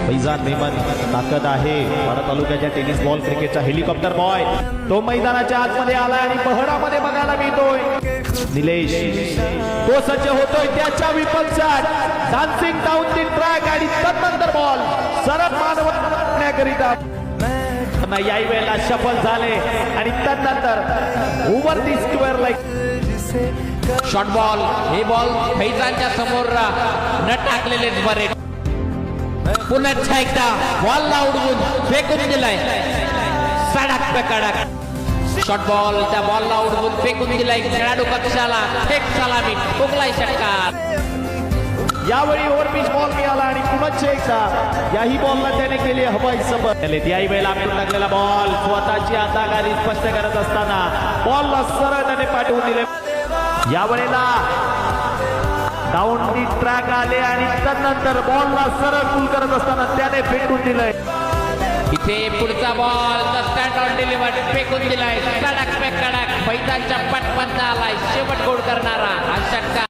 फैजान मेमन ताकद आहे. वाडा तालुक्याच्या टेनिस बॉल क्रिकेटचा हेलिकॉप्टर बॉय तो मैदानाच्या आतमध्ये आला आणि पहरामध्ये बघायला मिळतोय. निलेश तो सज्ज होतोय त्याच्या Vipul shot dancing down the track आणि तदनंतर बॉल सरळ मानवण्याकरिता याही वेळेला सफल झाले आणि तदनंतर over the square like short ball. हे बॉल फैजानच्या समोर न टाकलेलेच बरे. पुन्हा एकदा बॉलला उडवून फेकून दिलाय सडक पे कडक. शॉर्ट बॉल त्या बॉलला उडवून फेकून दिलाय खेळाडू पक्षाला थेट सलामी ठोकलाय षटकार. यावेळी ओव्हरपिच बॉल मिळाला आणि पुन्हा एकदा याही बॉलला त्याने केली हवाई सफर. याही वेळेला आपण लागलेला बॉल स्वतःची आतागारी स्पष्ट करत असताना बॉलला सरळ त्याने पाठवून दिले. यावेळेला डाऊन दी ट्रॅक आले आणि त्यानंतर बॉलला सरळ पुल करत असताना त्याने फेकून दिलंय. इथे पुढचा बॉल स्टँड ऑन डिलिव्हर फेकून दिलाय सडक पे कडक. फैजानच्या पटपंत आलाय शेवट गोल करणारा हा षटकार.